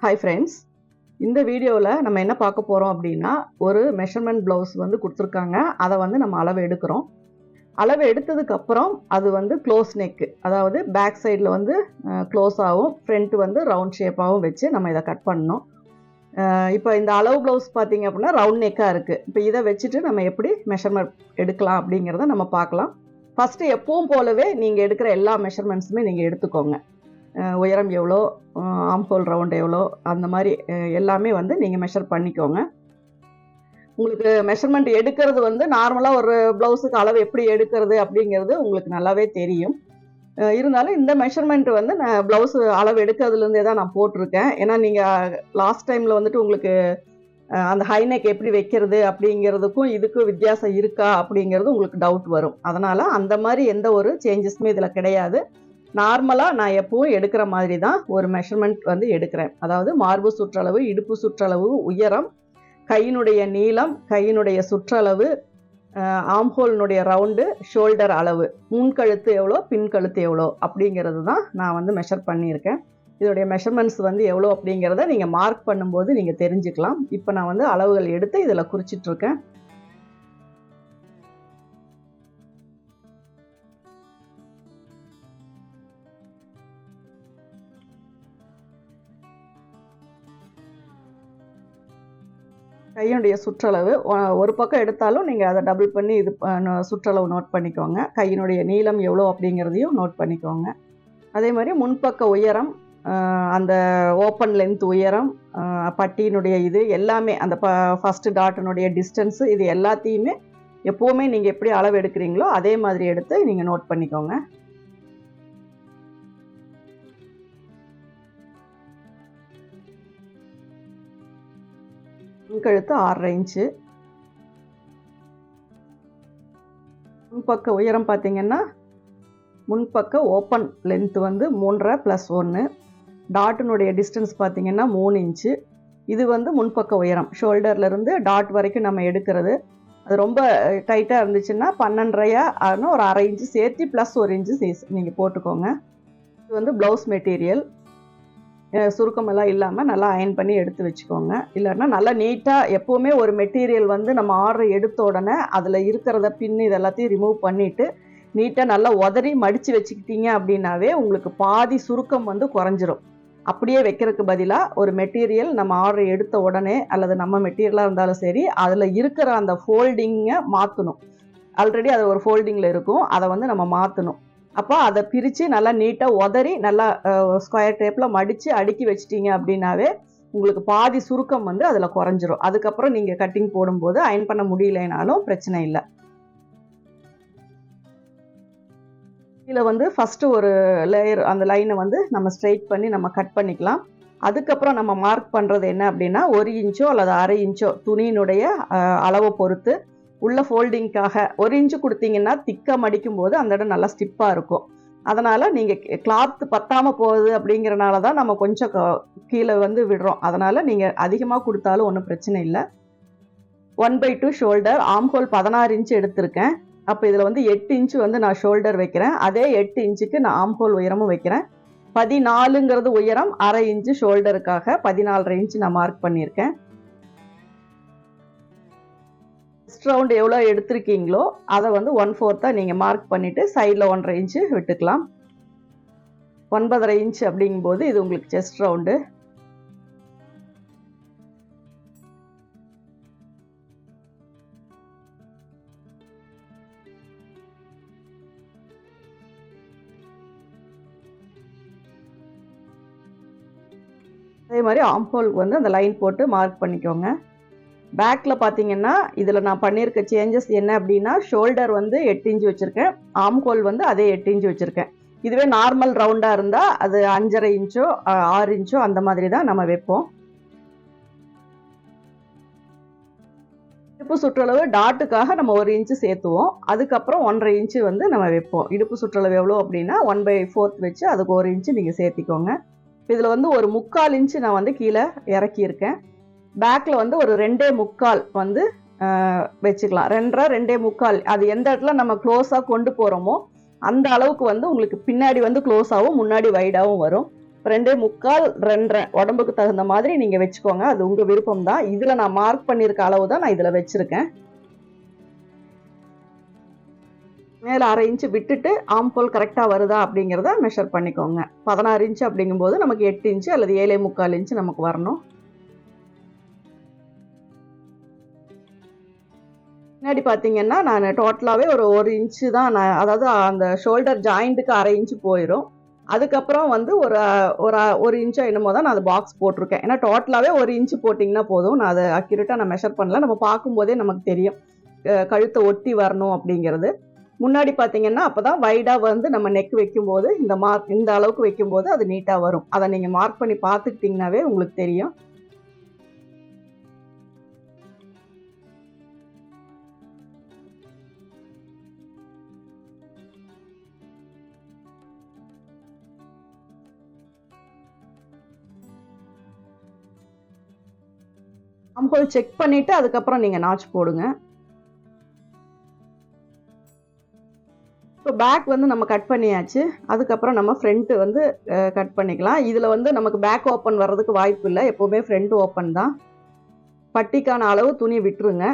Hi friends, இந்த வீடியோவில் நம்ம என்ன பார்க்க போகிறோம் அப்படின்னா, ஒரு மெஷர்மெண்ட் ப்ளவுஸ் வந்து கொடுத்துருக்காங்க. அதை வந்து நம்ம அளவு எடுக்கிறோம். அளவு எடுத்ததுக்கப்புறம் அது வந்து க்ளோஸ் நெக்கு, அதாவது பேக் சைடில் வந்து க்ளோஸ் ஆகும், ஃப்ரண்ட் வந்து ரவுண்ட் ஷேப்பாகவும் வச்சு நம்ம இதை கட் பண்ணணும். இப்போ இந்த அளவு ப்ளவுஸ் பார்த்தீங்க அப்படின்னா ரவுண்ட் நெக்காக இருக்குது. இப்போ இதை வச்சுட்டு நம்ம எப்படி மெஷர்மெண்ட் எடுக்கலாம் அப்படிங்கிறத நம்ம பார்க்கலாம். ஃபஸ்ட்டு எப்பவும் போலவே நீங்கள் எடுக்கிற எல்லா மெஷர்மெண்ட்ஸுமே நீங்கள் எடுத்துக்கோங்க. உயரம் எவ்வளோ, ஆம்ஹோல் ரவுண்ட் எவ்வளோ, அந்த மாதிரி எல்லாமே வந்து நீங்கள் மெஷர் பண்ணிக்கோங்க. உங்களுக்கு மெஷர்மெண்ட் எடுக்கிறது வந்து நார்மலாக ஒரு ப்ளவுஸுக்கு அளவு எப்படி எடுக்கிறது அப்படிங்கிறது உங்களுக்கு நல்லாவே தெரியும். இருந்தாலும் இந்த மெஷர்மெண்ட் வந்து நான் ப்ளவுஸு அளவு எடுக்கிறதுலேருந்தே தான் நான் போட்டிருக்கேன். ஏன்னா நீங்கள் லாஸ்ட் டைமில் வந்துட்டு உங்களுக்கு அந்த ஹைநெக் எப்படி வைக்கிறது அப்படிங்கிறதுக்கும் இதுக்கும் வித்தியாசம் இருக்கா அப்படிங்கிறது உங்களுக்கு டவுட் வரும். அதனால் அந்த மாதிரி எந்த ஒரு சேஞ்சஸுமே இதில் கிடையாது. நார்மலாக நான் எப்பவும் எடுக்கிற மாதிரி தான் ஒரு மெஷர்மெண்ட் வந்து எடுக்கிறேன். அதாவது மார்பு சுற்றளவு, இடுப்பு சுற்றளவு, உயரம், கையினுடைய நீளம், கையினுடைய சுற்றளவு, ஆம்ஹோலினுடைய ரவுண்டு, ஷோல்டர் அளவு, முன்கழுத்து எவ்வளோ, பின்கழுத்து எவ்வளோ அப்படிங்கிறது தான் நான் வந்து மெஷர் பண்ணியிருக்கேன். இதோடைய மெஷர்மெண்ட்ஸ் வந்து எவ்வளோ அப்படிங்கிறத நீங்கள் மார்க் பண்ணும்போது நீங்கள் தெரிஞ்சுக்கலாம். இப்போ நான் வந்து அளவுகள் எடுத்து இதில் குறிச்சிட்ருக்கேன். கையினுடைய சுற்றளவு ஒரு பக்கம் எடுத்தாலும் நீங்கள் அதை டபுள் பண்ணி இது சுற்றளவு நோட் பண்ணிக்கோங்க. கையினுடைய நீளம் எவ்வளோ அப்படிங்கிறதையும் நோட் பண்ணிக்கோங்க. அதே மாதிரி முன்பக்க உயரம், அந்த ஓப்பன் லென்த் உயரம், பட்டியினுடைய இது எல்லாமே, அந்த ஃபஸ்ட்டு டாட்டினுடைய டிஸ்டன்ஸு, இது எல்லாத்தையுமே எப்போவுமே நீங்கள் எப்படி அளவு எடுக்கிறீங்களோ அதே மாதிரி எடுத்து நீங்கள் நோட் பண்ணிக்கோங்க. முன்கழுத்து 6.5 இன்ச்சு. முன்பக்க உயரம் பார்த்தீங்கன்னா, முன்பக்க ஓப்பன் லென்த் வந்து 3.5 + 1. டாட்டினுடைய டிஸ்டன்ஸ் பார்த்தீங்கன்னா 3 இன்ச்சு. இது வந்து முன்பக்க உயரம், ஷோல்டர்லேருந்து டாட் வரைக்கும் நம்ம எடுக்கிறது. அது ரொம்ப டைட்டாக இருந்துச்சுன்னா 12.5 ஒரு 1/2 இன்ச்சு சேர்த்து ப்ளஸ் 1 இன்ச்சு நீங்கள் போட்டுக்கோங்க. இது வந்து ப்ளவுஸ் மெட்டீரியல். சுருக்கமெல்லாம் இல்லாமல் நல்லா அயன் பண்ணி எடுத்து வச்சுக்கோங்க. இல்லைன்னா நல்லா நீட்டாக எப்போவுமே ஒரு மெட்டீரியல் வந்து நம்ம ஆர்டர் எடுத்த உடனே அதில் இருக்கிறத பின் இதெல்லாத்தையும் ரிமூவ் பண்ணிவிட்டு நீட்டாக நல்லா உதறி மடித்து வச்சுக்கிட்டீங்க அப்படின்னாவே உங்களுக்கு பாதி சுருக்கம் வந்து குறைஞ்சிரும். அப்படியே வைக்கிறதுக்கு பதிலாக ஒரு மெட்டீரியல் நம்ம ஆர்டர் எடுத்த உடனே, அல்லது நம்ம மெட்டீரியலாக இருந்தாலும் சரி, அதில் இருக்கிற அந்த ஃபோல்டிங்கை மாற்றணும். ஆல்ரெடி அது ஒரு ஃபோல்டிங்கில் இருக்கும், அதை வந்து நம்ம மாற்றணும். அப்போ அதை பிரித்து நல்லா நீட்டாக உதறி நல்லா ஸ்கொயர் டேப்பில் மடித்து அடுக்கி வச்சிட்டிங்க அப்படின்னாவே உங்களுக்கு பாதி சுருக்கம் வந்து அதில் குறைஞ்சிரும். அதுக்கப்புறம் நீங்கள் கட்டிங் போடும்போது அயன் பண்ண முடியலைனாலும் பிரச்சனை இல்லை. இதில் வந்து ஃபஸ்ட்டு ஒரு லேயர், அந்த லைனை வந்து நம்ம ஸ்ட்ரைட் பண்ணி நம்ம கட் பண்ணிக்கலாம். அதுக்கப்புறம் நம்ம மார்க் பண்ணுறது என்ன அப்படின்னா, 1 இன்ச்சோ அல்லது 1/2 இன்ச்சோ துணியினுடைய அளவை பொறுத்து உள்ள ஃபோல்டிங்காக 1 இன்ச்சு கொடுத்தீங்கன்னா திக்காக மடிக்கும் போது அந்த இடம் நல்லா ஸ்டிப்பாக இருக்கும். அதனால் நீங்கள் கிளாத் பத்தாமல் போகுது அப்படிங்கிறனால தான் நம்ம கொஞ்சம் கீழே வந்து விடுறோம். அதனால் நீங்கள் அதிகமாக கொடுத்தாலும் ஒன்றும் பிரச்சனை இல்லை. 1/2 ஷோல்டர், ஆம்ஹோல் 16 இன்ச்சு எடுத்திருக்கேன். அப்போ இதில் வந்து 8 இன்ச்சு வந்து நான் ஷோல்டர் வைக்கிறேன். அதே 8 இன்ச்சுக்கு நான் ஆம்ஹோல் உயரமும் வைக்கிறேன். 14ங்கிறது உயரம், 1/2 இன்ச்சு ஷோல்டருக்காக 14.5 இன்ச்சு நான் மார்க் பண்ணியிருக்கேன். செஸ்ட் ரவுண்ட் எவ்வளோ எடுத்திருக்கீங்களோ அதை வந்து 1/4 நீங்கள் மார்க் பண்ணிவிட்டு சைடில் 1.5 இன்ச்சு விட்டுக்கலாம். 9.5 இன்ச்சு அப்படிங்கும்போது இது உங்களுக்கு செஸ்ட் ரவுண்டு. அதே மாதிரி ஆம்ஹோலுக்கு வந்து அந்த லைன் போட்டு மார்க் பண்ணிக்கோங்க. பேக்கில் பார்த்தீங்கன்னா இதில் நான் பண்ணியிருக்க சேஞ்சஸ் என்ன அப்படின்னா, ஷோல்டர் வந்து 8 இன்ச்சு வச்சுருக்கேன், ஆம்ஹோல் வந்து அதே 8 இன்ச்சு வச்சுருக்கேன். இதுவே நார்மல் ரவுண்டாக இருந்தால் அது 5.5 இன்ச்சோ 6 இன்ச்சோ அந்த மாதிரி தான் நம்ம வைப்போம். இடுப்பு சுற்றளவு டாட்டுக்காக நம்ம 1 இன்ச்சு சேர்த்துவோம். அதுக்கப்புறம் 1.5 இன்ச்சு வந்து நம்ம வைப்போம். இடுப்பு சுற்றளவு எவ்வளோ அப்படின்னா 1/4 வச்சு அதுக்கு 1 இன்ச்சு நீங்கள் சேர்த்திக்கோங்க. இதில் வந்து ஒரு 3/4 இன்ச்சு நான் வந்து கீழே இறக்கியிருக்கேன். பேக்கில் வந்து ஒரு 2.25 வந்து வச்சுக்கலாம். 2.5 2.25 அது எந்த இடத்துல நம்ம க்ளோஸாக கொண்டு போகிறோமோ அந்த அளவுக்கு வந்து உங்களுக்கு பின்னாடி வந்து க்ளோஸாகவும் முன்னாடி வைடாகவும் வரும். 2.25 2.5 உடம்புக்கு தகுந்த மாதிரி நீங்கள் வச்சுக்கோங்க. அது உங்கள் விருப்பம் தான். இதில் நான் மார்க் பண்ணியிருக்க அளவு தான் நான் இதில் வச்சுருக்கேன். மேலே 1/2 இன்ச்சு விட்டுட்டு ஆம்ஹோல் கரெக்டாக வருதா அப்படிங்கிறத மெஷர் பண்ணிக்கோங்க. 16 இன்ச்சு அப்படிங்கும்போது நமக்கு 8 இன்ச்சு அல்லது 7.25 இன்ச்சு நமக்கு வரணும். முன்னாடி பார்த்தீங்கன்னா நான் டோட்டலாகவே ஒரு 1 இன்ச்சு தான் அதாவது அந்த ஷோல்டர் ஜாயிண்ட்டுக்கு 1/2 இன்ச்சு போயிடும். அதுக்கப்புறம் வந்து ஒரு இன்ச்சோ என்னமோ தான் நான் அது பாக்ஸ் போட்டிருக்கேன். ஏன்னா டோட்டலாகவே 1 இன்ச்சு போட்டிங்கன்னா போதும். நான் அதை அக்யூரேட்டாக நான் மெஷர் பண்ணல. நம்ம பார்க்கும்போதே நமக்கு தெரியும் கழுத்தை ஒட்டி வரணும் அப்படிங்கிறது. முன்னாடி பார்த்தீங்கன்னா அப்போ தான் வைடாக வந்து நம்ம நெக் வைக்கும்போது இந்த அளவுக்கு வைக்கும்போது அது நீட்டாக வரும். அதை நீங்கள் மார்க் பண்ணி பார்த்துக்கிட்டிங்கனாவே உங்களுக்கு தெரியும். ஆம்ஹோல் செக் பண்ணிவிட்டு அதுக்கப்புறம் நீங்கள் நாச் போடுங்க. இப்போ பேக் வந்து நம்ம கட் பண்ணியாச்சு. அதுக்கப்புறம் நம்ம ஃப்ரண்ட்டு வந்து கட் பண்ணிக்கலாம். இதில் வந்து நமக்கு பேக் ஓப்பன் வர்றதுக்கு வாய்ப்பு இல்லை. எப்போவுமே ஃப்ரண்ட் ஓப்பன் தான். பட்டிக்கான அளவு துணி விட்டுருங்க.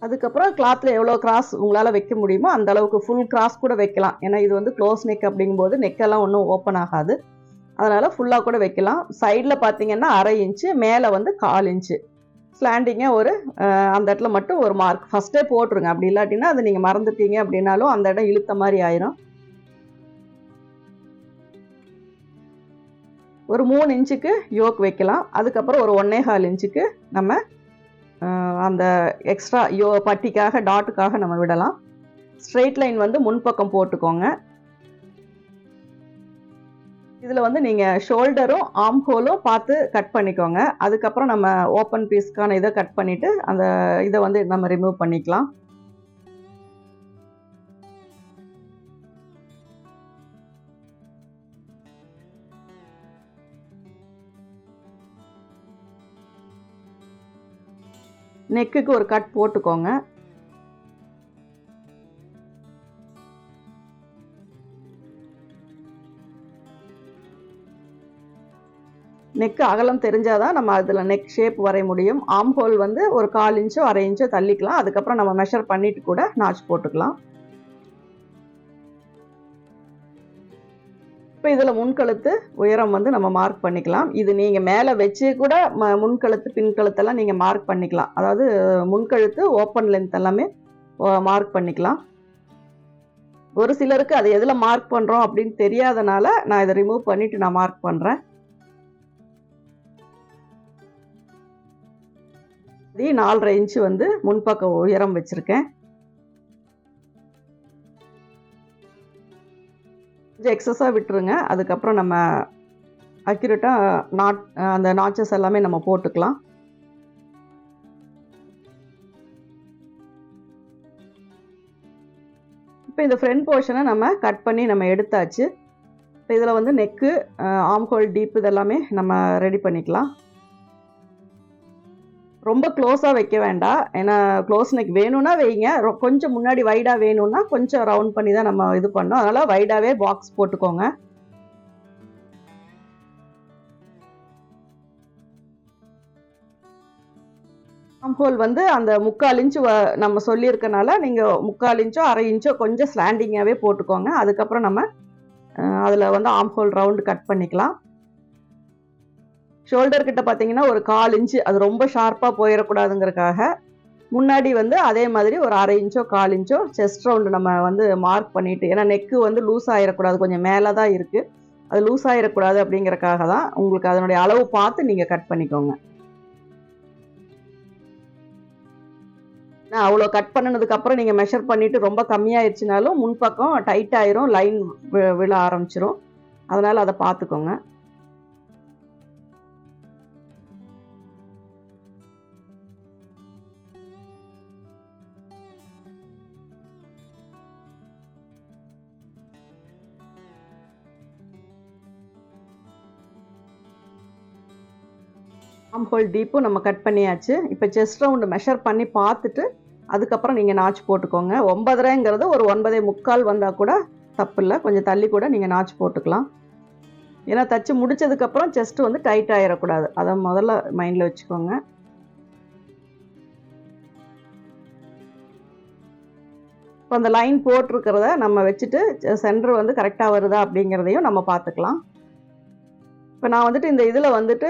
அதுக்கப்புறம் கிளாத்தில் எவ்வளோ கிராஸ் உங்களால் வைக்க முடியுமோ அந்த அளவுக்கு ஃபுல் கிராஸ் கூட வைக்கலாம். ஏன்னா இது வந்து க்ளோஸ் நெக் அப்படிங்கும்போது நெக்கெல்லாம் ஒன்றும் ஓப்பன் ஆகாது. அதனால் ஃபுல்லாக கூட வைக்கலாம். சைடில் பார்த்தீங்கன்னா 1/2 இன்ச்சு, மேலே வந்து 1/4 இன்ச்சு ஸ்லாண்டிங்காக அந்த இடத்துல மட்டும் ஒரு மார்க் ஃபஸ்ட்டே போட்டுருங்க. அப்படி இல்லாட்டினா அது நீங்கள் மறந்துட்டீங்க அப்படின்னாலும் அந்த இடம் இழுத்த மாதிரி ஆயிரும். ஒரு 3 இன்ச்சுக்கு யோக் வைக்கலாம். அதுக்கப்புறம் ஒரு 1.25 இன்ச்சுக்கு நம்ம அந்த எக்ஸ்ட்ரா பட்டிக்காக டாட்டுக்காக நம்ம விடலாம். ஸ்ட்ரெயிட் லைன் வந்து முன்பக்கம் போட்டுக்கோங்க. இதில் வந்து நீங்கள் ஷோல்டரும் ஆம்ஹோலும் பார்த்து கட் பண்ணிக்கோங்க. அதுக்கப்புறம் நம்ம ஓப்பன் பீஸ்க்கான இதை கட் பண்ணிவிட்டு அந்த இதை வந்து நம்ம ரிமூவ் பண்ணிக்கலாம். நெக்குக்கு ஒரு கட் போட்டுக்கோங்க. நெக்கு அகலம் தெரிஞ்சாதான் நம்ம அதில் நெக் ஷேப் வரைய முடியும். ஆம்ஹோல் வந்து ஒரு 1/4 இன்ச்சோ 1/2 இன்ச்சோ தள்ளிக்கலாம். அதுக்கப்புறம் நம்ம மெஷர் பண்ணிட்டு கூட நாச் போட்டுக்கலாம். இப்போ இதில் முன்கழுத்து உயரம் வந்து நம்ம மார்க் பண்ணிக்கலாம். இது நீங்கள் மேலே வச்சு கூட முன்கழுத்து பின்கழுத்தெல்லாம் நீங்கள் மார்க் பண்ணிக்கலாம். அதாவது முன்கழுத்து ஓப்பன் லென்த் எல்லாமே மார்க் பண்ணிக்கலாம். ஒரு சிலருக்கு அது எதில் மார்க் பண்ணுறோம் அப்படின்னு தெரியாதனால நான் இதை ரிமூவ் பண்ணிவிட்டு நான் மார்க் பண்ணுறேன். 4.5 இன்ச்சு வந்து முன்பக்க உயரம் வச்சுருக்கேன். கொஞ்சம் எக்ஸஸாக விட்டுருங்க. அதுக்கப்புறம் நம்ம அக்யூரேட்டாக அந்த நாச்சஸ் எல்லாமே நம்ம போட்டுக்கலாம். இப்போ இந்த ஃப்ரண்ட் போர்ஷனை நம்ம கட் பண்ணி நம்ம எடுத்தாச்சு. இப்போ இதில் வந்து நெக்கு, ஆம்ஹோல் டீப் இதெல்லாமே நம்ம ரெடி பண்ணிக்கலாம். ரொம்ப க்ளோஸாக வைக்க வேண்டாம். ஏன்னா க்ளோஸ் நெக் வேணும்னா வைங்க. கொஞ்சம் முன்னாடி வைடாக வேணும்னா கொஞ்சம் ரவுண்ட் பண்ணி தான் நம்ம இது பண்ணோம். அதனால் வைடாகவே பாக்ஸ் போட்டுக்கோங்க. ஆம்ஹோல் வந்து அந்த 3/4 இன்ச்சு நம்ம சொல்லியிருக்கனால நீங்கள் 3/4 இன்ச்சோ 1/2 இன்ச்சோ கொஞ்சம் ஸ்லாண்டிங்காகவே போட்டுக்கோங்க. அதுக்கப்புறம் நம்ம அதில் வந்து ஆம்ஹோல் ரவுண்டு கட் பண்ணிக்கலாம். ஷோல்டர் கிட்ட பார்த்தீங்கன்னா ஒரு 1/4 இன்ச்சு, அது ரொம்ப ஷார்ப்பாக போயிடக்கூடாதுங்கிறதுக்காக முன்னாடி வந்து அதே மாதிரி ஒரு 1/2 இன்ச்சோ 1/4 இன்ச்சோ செஸ்ட் ரவுண்டு நம்ம வந்து மார்க் பண்ணிவிட்டு, ஏன்னா நெக்கு வந்து லூஸ் ஆகிடக்கூடாது, கொஞ்சம் மேலே தான் இருக்குது, அது லூஸ் ஆகிடக்கூடாது அப்படிங்கிறக்காக தான் உங்களுக்கு அதனுடைய அளவு பார்த்து நீங்கள் கட் பண்ணிக்கோங்க. அவ்வளோ கட் பண்ணினதுக்கப்புறம் நீங்கள் மெஷர் பண்ணிவிட்டு ரொம்ப கம்மியாகிடுச்சினாலும் முன்பக்கம் டைட் ஆயிரும், லைன் விழ ஆரம்பிச்சிரும். அதனால் அதை பார்த்துக்கோங்க. ஆம்ஹோல் டீப்பும் நம்ம கட் பண்ணியாச்சு. இப்போ செஸ்ட் ரவுண்டு மெஷர் பண்ணி பார்த்துட்டு அதுக்கப்புறம் நீங்கள் நாச் போட்டுக்கோங்க. 9.5ங்கிறது ஒரு 9.25 வந்தால் கூட தப்பு இல்லை, கொஞ்சம் தள்ளி கூட நீங்கள் நாச் போட்டுக்கலாம். ஏன்னா தச்சு முடிச்சதுக்கப்புறம் செஸ்ட் வந்து டைட் ஆகிடக்கூடாது, அதை முதல்ல மைண்டில் வச்சுக்கோங்க. இப்போ அந்த லைன் போட்டிருக்கிறத நம்ம வச்சுட்டு சென்டர் வந்து கரெக்டாக வருதா அப்படிங்கிறதையும் நம்ம பார்த்துக்கலாம். இப்போ நான் வந்துட்டு இந்த இதில் வந்துட்டு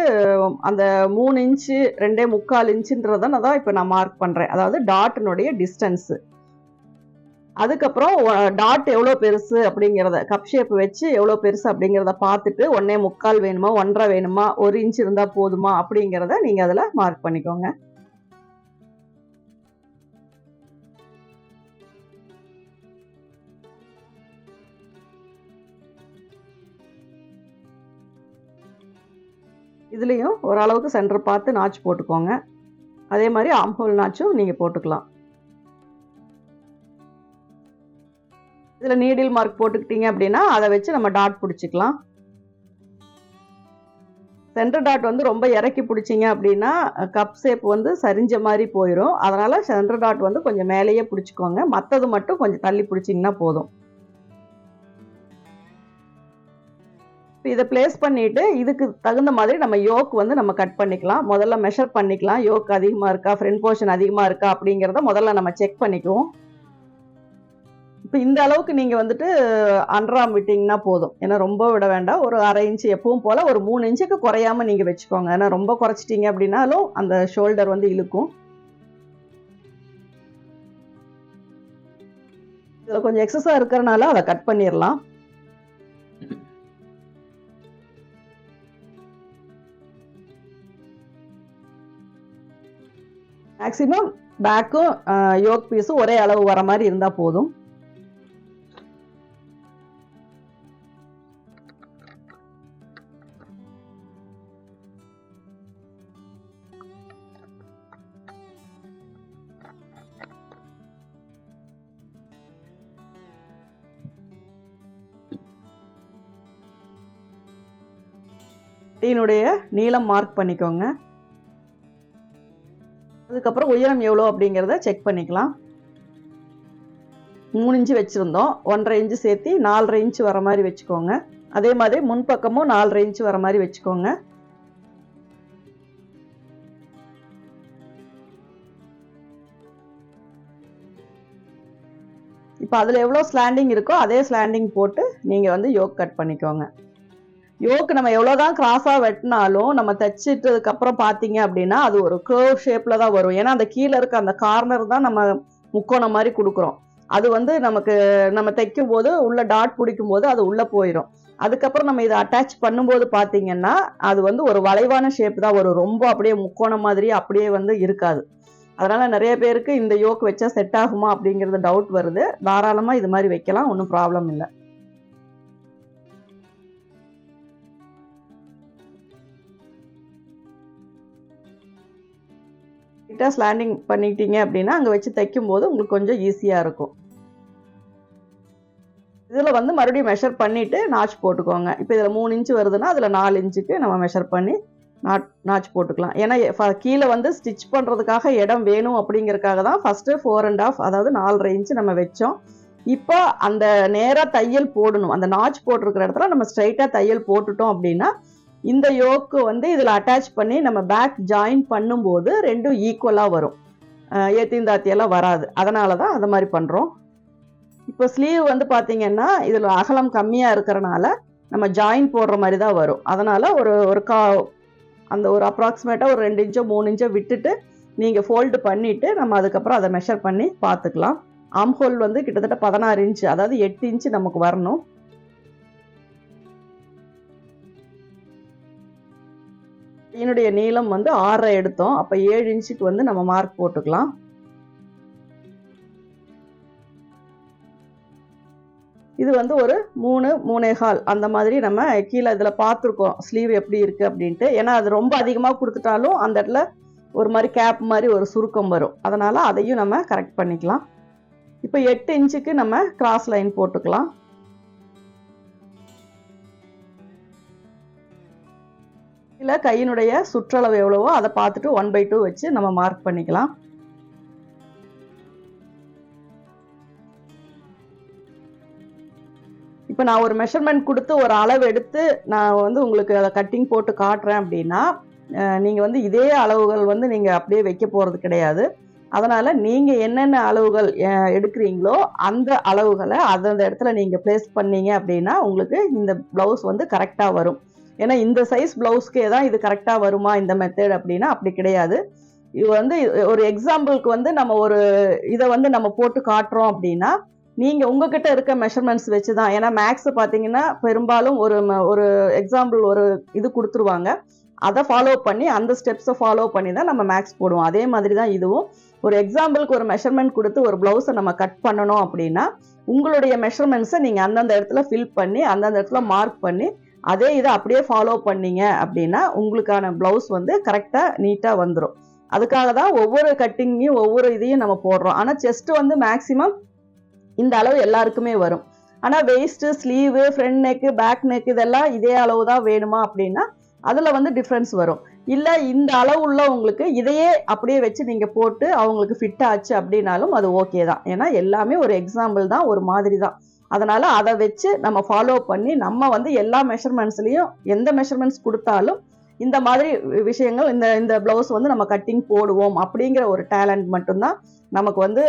அந்த 3 இன்ச்சு 2.25 இன்ச்சுன்றதை தான் இப்போ நான் மார்க் பண்ணுறேன். அதாவது டாட்டினுடைய டிஸ்டன்ஸு. அதுக்கப்புறம் டாட் எவ்வளோ பெருசு அப்படிங்கிறத கப் ஷேப் வச்சு எவ்வளோ பெருசு அப்படிங்கிறத பார்த்துட்டு 1.25 வேணுமா 1.5 வேணுமா 1 இன்ச் இருந்தால் போதுமா அப்படிங்கிறத நீங்கள் அதில் மார்க் பண்ணிக்கோங்க. இதுலேயும் ஓரளவுக்கு சென்டர் பார்த்து நாச் போட்டுக்கோங்க. அதே மாதிரி ஆம்ஹோல் நாச்சும் நீங்கள் போட்டுக்கலாம். இதில் நீடில் மார்க் போட்டுக்கிட்டீங்க அப்படின்னா அதை வச்சு நம்ம டாட் பிடிச்சிக்கலாம். சென்டர் டாட் வந்து ரொம்ப இறக்கி பிடிச்சிங்க அப்படின்னா கப் ஷேப் வந்து சரிஞ்ச மாதிரி போயிடும். அதனால் சென்டர் டாட் வந்து கொஞ்சம் மேலேயே பிடிச்சிக்கோங்க. மற்றது மட்டும் கொஞ்சம் தள்ளி பிடிச்சிங்கன்னா போதும். இதை பிளேஸ் பண்ணிவிட்டு இதுக்கு தகுந்த மாதிரி நம்ம யோக் வந்து நம்ம கட் பண்ணிக்கலாம். முதல்ல மெஷர் பண்ணிக்கலாம். யோக் அதிகமாக இருக்கா, ஃப்ரண்ட் போர்ஷன் அதிகமாக இருக்கா அப்படிங்கிறத முதல்ல நம்ம செக் பண்ணிக்குவோம். இப்போ இந்த அளவுக்கு நீங்கள் வந்துட்டு அண்டர்ஆர்ம் விட்டிங்கன்னா போதும். ஏன்னா ரொம்ப விட வேண்டாம். ஒரு 1/2 இன்ச்சு எப்பவும் போல் ஒரு 3 இன்ச்சுக்கு குறையாமல் நீங்கள் வச்சுக்கோங்க. ஏன்னா ரொம்ப குறைச்சிட்டிங்க அப்படின்னாலும் அந்த ஷோல்டர் வந்து இழுக்கும். இதில் கொஞ்சம் எக்ஸஸாக இருக்கிறனால அதை கட் பண்ணிடலாம். மேக்ஸிமம் பேக்கும் யோக் பீஸும் ஒரே அளவு வர மாதிரி இருந்தால் போதும். இதனுடைய நீளம் மார்க் பண்ணிக்கோங்க. அதுக்கப்புறம் உயரம் எவ்வளோ அப்படிங்கிறத செக் பண்ணிக்கலாம். 3 இன்ச்சு வச்சுருந்தோம். 1.5 இன்ச்சு சேர்த்து 4.5 இன்ச்சு வர மாதிரி வச்சுக்கோங்க. அதே மாதிரி முன்பக்கமும் 4.5 இன்ச்சு வர மாதிரி வச்சுக்கோங்க. இப்போ அதில் எவ்வளோ ஸ்லாண்டிங் இருக்கோ அதே ஸ்லாண்டிங் போட்டு நீங்கள் வந்து யோக் கட் பண்ணிக்கோங்க. யோக்கு நம்ம எவ்வளோதான் கிராஸாக வெட்டினாலும் நம்ம தைச்சிட்டதுக்கப்புறம் பார்த்தீங்க அப்படின்னா அது ஒரு கர்வ் ஷேப்பில் தான் வரும். ஏன்னா அந்த கீழே இருக்க அந்த கார்னர் தான் நம்ம முக்கோணம் மாதிரி கொடுக்குறோம். அது வந்து நமக்கு நம்ம தைக்கும் போது உள்ள டாட் பிடிக்கும் போது அது உள்ளே போயிடும். அதுக்கப்புறம் நம்ம இதை அட்டாச் பண்ணும்போது பார்த்தீங்கன்னா அது வந்து ஒரு வளைவான ஷேப் தான் வரும். ரொம்ப அப்படியே முக்கோணம் மாதிரியே அப்படியே வந்து இருக்காது. அதனால் நிறைய பேருக்கு இந்த யோக் வச்சா செட் ஆகுமா அப்படிங்கிறது டவுட் வருது. தாராளமாக இது மாதிரி வைக்கலாம், ஒன்றும் ப்ராப்ளம் இல்லை. ஸ்லாண்டிங் பண்ணிட்டீங்க அப்படின்னா அங்கே வச்சு தைக்கும் போது உங்களுக்கு கொஞ்சம் ஈஸியாக இருக்கும். இதில் வந்து மறுபடியும் மெஷர் பண்ணிவிட்டு நாச் போட்டுக்கோங்க. இப்போ இதில் 3 இன்ச்சு வருதுன்னா அதில் 4 இன்ச்சுக்கு நம்ம மெஷர் பண்ணி நாச் போட்டுக்கலாம். ஏன்னா கீழே வந்து ஸ்டிச் பண்ணுறதுக்காக இடம் வேணும் அப்படிங்கிறதுக்காக தான் ஃபஸ்ட்டு 4.5 அதாவது 4.5 இன்ச்சு நம்ம வச்சோம். இப்போ அந்த நேராக தையல் போடணும். அந்த நாச் போட்டிருக்கிற இடத்துல நம்ம ஸ்ட்ரைட்டாக தையல் போட்டுட்டோம் அப்படின்னா இந்த யோக்கு வந்து இதில் அட்டாச் பண்ணி நம்ம பேக் ஜாயின் பண்ணும்போது ரெண்டும் ஈக்குவலாக வரும். ஏத்திந்தாத்தியெல்லாம் வராது. அதனால தான் அதை மாதிரி பண்ணுறோம். இப்போ ஸ்லீவ் வந்து பார்த்தீங்கன்னா இதில் அகலம் கம்மியாக இருக்கிறனால நம்ம ஜாயின் போடுற மாதிரி தான் வரும். அதனால் அந்த ஒரு அப்ராக்சிமேட்டாக ஒரு 2 இன்ச்சோ 3 இன்ச்சோ விட்டுட்டு நீங்கள் ஃபோல்டு பண்ணிவிட்டு நம்ம அதுக்கப்புறம் அதை மெஷர் பண்ணி பார்த்துக்கலாம். ஆம்ஹோல் வந்து கிட்டத்தட்ட 16 இன்ச்சு அதாவது 8 இன்ச்சு நமக்கு வரணும். என்னுடைய நீளம் வந்து 6.5 எடுத்தோம். அப்போ 7 இன்ச்சுக்கு வந்து நம்ம மார்க் போட்டுக்கலாம். இது வந்து ஒரு 3.25 அந்த மாதிரி நம்ம கீழே இதில் பார்த்துருக்கோம் ஸ்லீவ் எப்படி இருக்குது அப்படின்ட்டு. ஏன்னா அது ரொம்ப அதிகமாக கொடுத்துட்டாலும் அந்த இடத்துல ஒரு மாதிரி கேப் மாதிரி ஒரு சுருக்கம் வரும். அதனால் அதையும் நம்ம கரெக்ட் பண்ணிக்கலாம். இப்போ 8 இன்ச்சுக்கு நம்ம கிராஸ் லைன் போட்டுக்கலாம். இல்லை கையினுடைய சுற்றளவு எவ்வளவோ அதை பார்த்துட்டு 1/2 வச்சு நம்ம மார்க் பண்ணிக்கலாம். இப்போ இப்போ நான் ஒரு மெஷர்மெண்ட் கொடுத்து ஒரு அளவு எடுத்து நான் வந்து உங்களுக்கு அதை கட்டிங் போட்டு காட்டுறேன் அப்படின்னா நீங்கள் வந்து இதே அளவுகள் வந்து நீங்கள் அப்படியே வைக்க போகிறது கிடையாது. அதனால் நீங்கள் என்னென்ன அளவுகள் எடுக்கிறீங்களோ அந்த அளவுகளை அந்தந்த இடத்துல நீங்கள் ப்ளேஸ் பண்ணீங்க அப்படின்னா உங்களுக்கு இந்த ப்ளவுஸ் வந்து கரெக்டாக வரும். ஏன்னா இந்த சைஸ் ப்ளவுஸ்க்கே தான் இது கரெக்டாக வருமா இந்த மெத்தட் அப்படின்னா அப்படி கிடையாது. இது வந்து ஒரு எக்ஸாம்பிளுக்கு வந்து நம்ம ஒரு இதை வந்து நம்ம போட்டு காட்டுறோம் அப்படின்னா நீங்கள் உங்ககிட்ட இருக்க மெஷர்மெண்ட்ஸ் வச்சு தான். ஏன்னா மேக்ஸ் பார்த்தீங்கன்னா பெரும்பாலும் ஒரு எக்ஸாம்பிள் ஒரு இது கொடுத்துருவாங்க, அதை ஃபாலோ பண்ணி அந்த ஸ்டெப்ஸை ஃபாலோ பண்ணி தான் நம்ம மேக்ஸ் போடுவோம். அதே மாதிரி தான் இதுவும் ஒரு எக்ஸாம்பிளுக்கு ஒரு மெஷர்மெண்ட் கொடுத்து ஒரு ப்ளவுஸை நம்ம கட் பண்ணணும் அப்படின்னா உங்களுடைய மெஷர்மெண்ட்ஸை நீங்கள் அந்தந்த இடத்துல ஃபில் பண்ணி அந்தந்த இடத்துல மார்க் பண்ணி அதே இதை அப்படியே ஃபாலோ பண்ணீங்க அப்படின்னா உங்களுக்கான ப்ளவுஸ் வந்து கரெக்டாக நீட்டாக வந்துடும். அதுக்காக தான் ஒவ்வொரு கட்டிங்கையும் ஒவ்வொரு இதையும் நம்ம போடுறோம். ஆனால் செஸ்ட் வந்து மேக்ஸிமம் இந்த அளவு எல்லாருக்குமே வரும். ஆனால் waist, sleeve, front neck, back neck இதெல்லாம் இதே அளவு தான் வேணுமா அப்படின்னா அதில் வந்து டிஃப்ரென்ஸ் வரும். இல்லை இந்த அளவு உள்ள உங்களுக்கு இதையே அப்படியே வச்சு நீங்கள் போட்டு அவங்களுக்கு ஃபிட் ஆச்சு அப்படின்னாலும் அது ஓகே தான். ஏன்னா எல்லாமே ஒரு எக்ஸாம்பிள் தான், ஒரு மாதிரி தான். அதனால் அதை வச்சு நம்ம ஃபாலோ பண்ணி நம்ம வந்து எல்லா மெஷர்மெண்ட்ஸ்லேயும் எந்த மெஷர்மெண்ட்ஸ் கொடுத்தாலும் இந்த மாதிரி விஷயங்கள் இந்த ப்ளவுஸ் வந்து நம்ம கட்டிங் போடுவோம் அப்படிங்கிற ஒரு டேலண்ட் மட்டும்தான் நமக்கு வந்து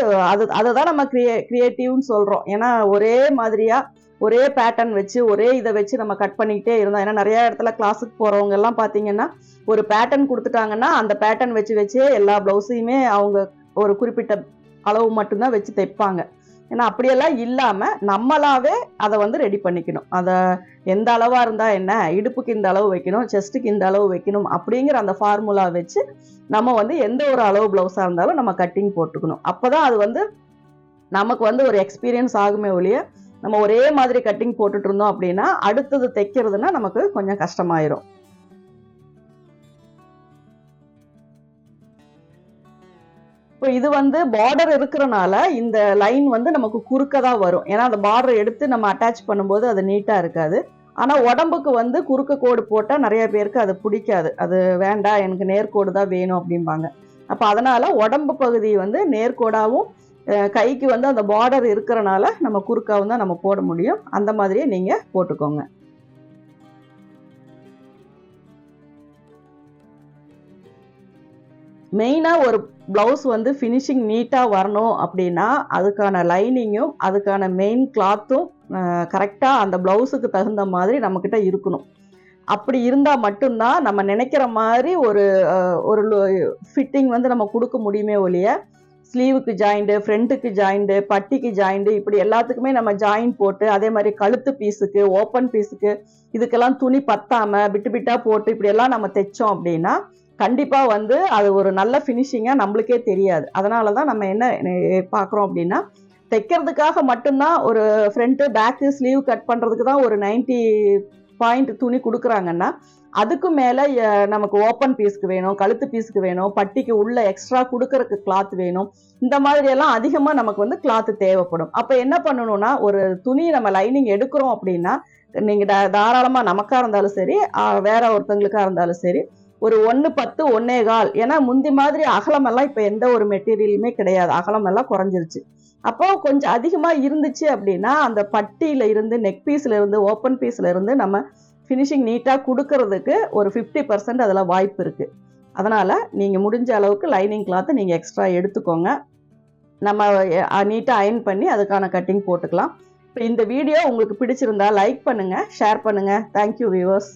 அதை தான் நம்ம கிரியேட்டிவ்னு சொல்கிறோம். ஏன்னா ஒரே மாதிரியாக ஒரே பேட்டர்ன் வச்சு ஒரே இதை வச்சு நம்ம கட் பண்ணிக்கிட்டே இருந்தோம். ஏன்னா நிறைய இடத்துல கிளாஸுக்கு போகிறவங்க எல்லாம் பார்த்தீங்கன்னா ஒரு பேட்டர்ன் கொடுத்துட்டாங்கன்னா அந்த பேட்டர்ன் வச்சே எல்லா ப்ளவுஸையுமே அவங்க ஒரு குறிப்பிட்ட அளவு மட்டும்தான் வச்சு தைப்பாங்க. ஏன்னா அப்படியெல்லாம் இல்லாமல் நம்மளாவே அதை வந்து ரெடி பண்ணிக்கணும். அதை எந்த அளவாக இருந்தால் என்ன, இடுப்புக்கு இந்த அளவு வைக்கணும், செஸ்ட்டுக்கு இந்த அளவு வைக்கணும் அப்படிங்கிற அந்த ஃபார்முலா வச்சு நம்ம வந்து எந்த ஒரு அளவு ப்ளவுஸாக இருந்தாலும் நம்ம கட்டிங் போட்டுக்கணும். அப்போ தான் அது வந்து நமக்கு வந்து ஒரு எக்ஸ்பீரியன்ஸ் ஆகுமே ஒழிய நம்ம ஒரே மாதிரி கட்டிங் போட்டுட்டு இருந்தோம் அப்படின்னா அடுத்தது தைக்கிறதுனா நமக்கு கொஞ்சம் கஷ்டமாயிரும். இப்போ இது வந்து பார்டர் இருக்கிறனால இந்த லைன் வந்து நமக்கு குறுக்க தான் வரும். ஏன்னா அந்த பார்டர் எடுத்து நம்ம அட்டாச் பண்ணும்போது அது நீட்டாக இருக்காது. ஆனால் உடம்புக்கு வந்து குறுக்க கோடு போட்டால் நிறைய பேருக்கு அது பிடிக்காது. அது வேண்டாம், எனக்கு நேர்கோடு தான் வேணும் அப்படிம்பாங்க. அப்போ அதனால் உடம்பு பகுதி வந்து நேர்கோடாகவும் கைக்கு வந்து அந்த பார்டர் இருக்கிறனால நம்ம குறுக்காவும் தான் நம்ம போட முடியும். அந்த மாதிரியே நீங்கள் போட்டுக்கோங்க. மெயினாக ஒரு ப்ளவுஸ் வந்து ஃபினிஷிங் நீட்டாக வரணும் அப்படின்னா அதுக்கான லைனிங்கும் அதுக்கான மெயின் கிளாத்தும் கரெக்டாக அந்த ப்ளவுஸுக்கு தகுந்த மாதிரி நம்மக்கிட்ட இருக்கணும். அப்படி இருந்தால் மட்டும்தான் நம்ம நினைக்கிற மாதிரி ஒரு ஃபிட்டிங் வந்து நம்ம கொடுக்க முடியுமே ஒழிய ஸ்லீவுக்கு ஜாயிண்ட்டு, ஃப்ரண்ட்டுக்கு ஜாயிண்ட்டு, பட்டிக்கு ஜாயிண்ட்டு, இப்படி எல்லாத்துக்குமே நம்ம ஜாயின் போட்டு அதே மாதிரி கழுத்து பீஸுக்கு, ஓப்பன் பீஸுக்கு இதுக்கெல்லாம் துணி பத்தாமல் பிட்டு பிட்டாக போட்டு இப்படியெல்லாம் நம்ம தைச்சோம் அப்படின்னா கண்டிப்பாக வந்து அது ஒரு நல்ல ஃபினிஷிங்காக நம்மளுக்கே தெரியாது. அதனால தான் நம்ம என்ன பார்க்குறோம் அப்படின்னா தைக்கிறதுக்காக மட்டும்தான் ஒரு ஃப்ரண்ட்டு பேக்கு ஸ்லீவ் கட் பண்ணுறதுக்கு தான் ஒரு 90 பாயிண்ட் துணி கொடுக்குறாங்கன்னா அதுக்கும் மேலே நமக்கு ஓப்பன் பீஸுக்கு வேணும், கழுத்து பீஸுக்கு வேணும், பட்டிக்கு உள்ள எக்ஸ்ட்ரா கொடுக்கறதுக்கு கிளாத் வேணும். இந்த மாதிரியெல்லாம் அதிகமாக நமக்கு வந்து கிளாத்து தேவைப்படும். அப்போ என்ன பண்ணணும்னா ஒரு துணி நம்ம லைனிங் எடுக்கிறோம் அப்படின்னா நீங்கள் தாராளமாக நமக்காக இருந்தாலும் சரி வேற ஒருத்தங்களுக்காக இருந்தாலும் சரி ஒரு 1:10, 1.25. ஏன்னா முந்தி மாதிரி அகலமெல்லாம் இப்போ எந்த ஒரு மெட்டீரியலுமே கிடையாது, அகலமெல்லாம் குறைஞ்சிருச்சு. அப்போ கொஞ்சம் அதிகமாக இருந்துச்சு அப்படின்னா அந்த பட்டியில் இருந்து நெக் பீஸில் இருந்து ஓப்பன் பீஸில் இருந்து நம்ம ஃபினிஷிங் நீட்டாக கொடுக்கறதுக்கு ஒரு 50% அதில் வாய்ப்பு இருக்குது. அதனால் நீங்கள் முடிஞ்ச அளவுக்கு லைனிங் கிளாத்தை நீங்கள் எக்ஸ்ட்ரா எடுத்துக்கோங்க. நம்ம நீட்டாக அயர்ன் பண்ணி அதுக்கான கட்டிங் போட்டுக்கலாம். இப்போ இந்த வீடியோ உங்களுக்கு பிடிச்சிருந்தா லைக் பண்ணுங்கள், ஷேர் பண்ணுங்கள். Thank you viewers.